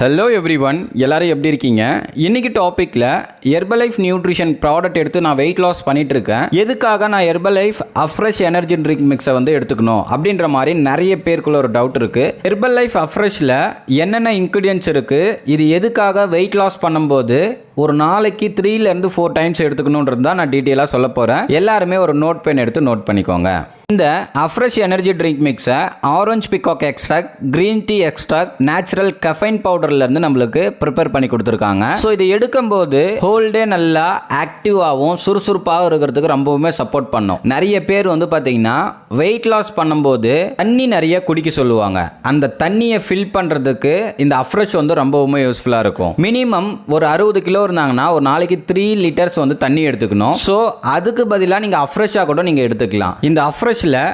Hello everyone, எல்லாரும் எப்படி இருக்கீங்க? இன்னைக்கு டாப்பிக்கில் ஹெர்பலைஃப் நியூட்ரிஷன் ப்ராடக்ட் எடுத்து நான் வெயிட் லாஸ் பண்ணிட்டு இருக்கேன். எதுக்காக நான் ஹெர்பலைஃப் அஃப்ரெஷ் எனர்ஜி ட்ரிங்க் மிக்ஸை எடுத்துக்கணும் அப்படின்ற மாதிரி நிறைய பேருக்குள்ள ஒரு டவுட் இருக்கு. ஹெர்பலைஃப் அஃப்ரெஷ்ல என்னென்ன இன்க்ரீடியன்ட்ஸ் இருக்கு, இது எதுக்காக வெயிட் லாஸ் பண்ணும்போது ஒரு நாளைக்கு 3 to 4 டைம்ஸ் எடுத்துக்கணுன்றது தான் நான் டீட்டெயிலாக சொல்ல போகிறேன். எல்லாருமே ஒரு நோட் பென் எடுத்து நோட் பண்ணிக்கோங்க. இந்த அஃப்ரெஷ் எனர்ஜி ட்ரிங்க் மிக்ஸை orange pekoe extract, green tea extract, natural caffeine பவுடர்லேருந்து நம்மளுக்கு ப்ரிப்பேர் பண்ணி கொடுத்துருக்காங்க. ஸோ இதை எடுக்கும்போது ஹோல் டே நல்லா ஆக்டிவாகவும் சுறுசுறுப்பாகவும் இருக்கிறதுக்கு ரொம்பவுமே சப்போர்ட் பண்ணும். நிறைய பேர் பார்த்தீங்கன்னா வெயிட் லாஸ் பண்ணும்போது தண்ணி நிறைய குடிக்க சொல்லுவாங்க. அந்த தண்ணியை ஃபில் பண்ணுறதுக்கு இந்த அஃப்ரெஷ் ரொம்பவுமே யூஸ்ஃபுல்லாக இருக்கும். மினிமம் ஒரு 60 கிலோ இருந்தாங்கன்னா ஒரு நாளைக்கு 3 லிட்டர்ஸ் தண்ணி எடுத்துக்கணும். ஸோ அதுக்கு பதிலாக நீங்கள் அஃப்ரெஷ்ஷாக கூட நீங்கள் எடுத்துக்கலாம். இந்த அஃப்ரெஷ்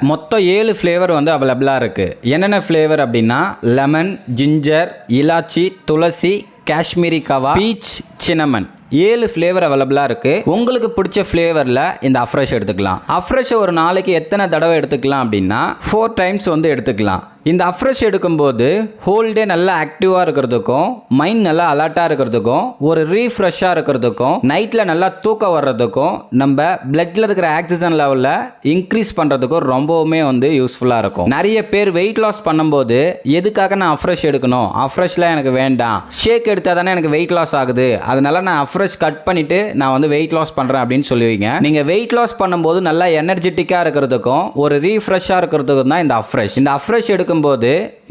மொத்தம் 7 ஃப்ளேவர் அவைலபிளா இருக்கு. என்னென்ன ஃப்ளேவர் அப்படின்னா லெமன், ஜிஞ்சர், இலாச்சி, துளசி, Kashmiri Kala, beach, cinnamon, 7 flavour அவைலபிளாக இருக்குது. உங்களுக்கு பிடிச்ச ஃப்ளேவரில் இந்த அஃப்ரெஷ் எடுத்துக்கலாம். அஃப்ரெஷ் ஒரு நாளைக்கு எத்தனை தடவை எடுத்துக்கலாம் அப்படின்னா 4 டைம்ஸ் எடுத்துக்கலாம். இந்த அஃப்ரெஷ் எடுக்கும்போது ஹோல் டே நல்லா ஆக்டிவாக இருக்கிறதுக்கும், மைண்ட் நல்லா அலர்ட்டாக இருக்கிறதுக்கும், ஒரு ரீஃப்ரெஷ்ஷாக இருக்கிறதுக்கும், நைட்டில் நல்லா தூக்கம் வர்றதுக்கும், நம்ம பிளட்டில் இருக்கிற ஆக்சிஜன் லெவலில் இன்க்ரீஸ் பண்ணுறதுக்கும் ரொம்பவுமே யூஸ்ஃபுல்லாக இருக்கும். நிறைய பேர் வெயிட் லாஸ் பண்ணும்போது எதுக்காக நான் அஃப்ரெஷ் எடுக்கணும், அஃப்ரெஷ்லாம் எனக்கு வேண்டாம், ஷேக் எடுத்தால் தானே எனக்கு வெயிட் லாஸ் ஆகுது, அதனால நான் அஃப்ரெஷ் கட் பண்ணிட்டு நான் வெயிட் லாஸ் பண்ணுறேன் அப்படின்னு சொல்லுவீங்க. நீங்கள் வெயிட் லாஸ் பண்ணும்போது நல்லா எனர்ஜெட்டிக்காக இருக்கிறதுக்கும் ஒரு ரீஃப்ரெஷ்ஷாக இருக்கிறதுக்கும் தான் இந்த அஃப்ரெஷ். இந்த அஃப்ரெஷ் எடுக்கும்போது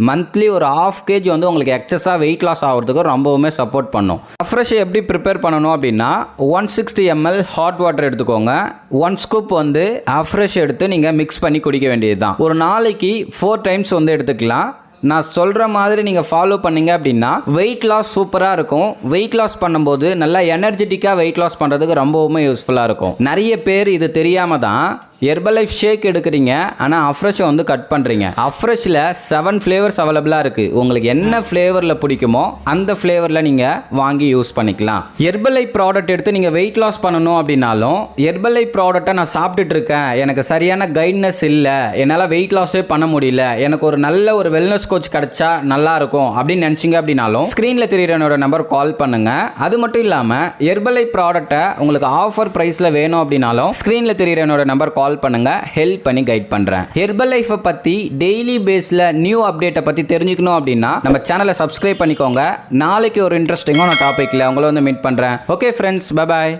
மந்த்லி ஒரு 1/2 kg உங்களுக்கு எக்ஸஸாக வெயிட் லாஸ் ஆகிறதுக்கு ரொம்பவுமே சப்போர்ட் பண்ணும். அஃப்ரெஷ் எப்படி ப்ரிப்பேர் பண்ணணும் அப்படின்னா 160 ml ஹாட் வாட்டர் எடுத்துக்கோங்க. 1 ஸ்கூப் அஃப்ரெஷ் எடுத்து நீங்கள் மிக்ஸ் பண்ணி குடிக்க வேண்டியது தான். ஒரு நாளைக்கு 4 டைம்ஸ் எடுத்துக்கலாம். நான் சொல்கிற மாதிரி நீங்கள் ஃபாலோ பண்ணீங்க அப்படின்னா வெயிட் லாஸ் சூப்பராக இருக்கும். வெயிட் லாஸ் பண்ணும்போது நல்லா எனர்ஜெட்டிக்காக வெயிட் லாஸ் பண்ணுறதுக்கு ரொம்பவுமே யூஸ்ஃபுல்லாக இருக்கும். நிறைய பேர் இது தெரியாமல் தான் ஹெர்பலைஃப் ஷேக் எடுக்கிறீங்க, ஆனால் அஃப்ரெஷை கட் பண்ணுறீங்க. அஃப்ரெஷில் 7 ஃப்ளேவர்ஸ் அவைலபிளாக இருக்குது. உங்களுக்கு என்ன ஃப்ளேவரில் பிடிக்குமோ அந்த ஃப்ளேவரில் நீங்கள் வாங்கி யூஸ் பண்ணிக்கலாம். ஹெர்பலைஃப் ப்ராடக்ட் எடுத்து நீங்கள் வெயிட் லாஸ் பண்ணணும் அப்படின்னாலும் ஹெர்பலைஃப் ப்ராடக்ட்டை நான் சாப்பிட்டுட்டு இருக்கேன், எனக்கு சரியான கைட்னஸ் இல்லை, என்னால் வெயிட் லாஸே பண்ண முடியல, எனக்கு ஒரு நல்ல ஒரு வெல்னஸ் கோச் கிடைச்சா நல்லா இருக்கும் அப்படின்னு நினைச்சீங்க அப்படின்னாலும் ஸ்கிரீன்ல தெரியுற என்னோட நம்பர் கால் பண்ணுங்க. அது மட்டும் இல்லாம ஹெர்பலைஃப் ப்ராடக்ட்டை உங்களுக்கு ஆஃபர் பிரைஸ்ல வேணும் அப்படின்னாலும் ஸ்கிரீன்ல தெரியுற என்னோட நம்பர் கால் பண்ணுங்க, ஹெல்ப் பண்ணி கைட் பண்றேன். ஹெர்பலைஃப் பத்தி டெய்லி பேஸ்ல நியூ அப்டேட்டை பத்தி தெரிஞ்சுக்கணும் அப்படின்னா நம்ம சேனலை சப்ஸ்கிரைப் பண்ணிக்கோங்க. நாளைக்கு ஒரு இன்ட்ரெஸ்டிங்கான டாபிக்ல உங்களை மீட் பண்றேன். Okay friends, bye bye.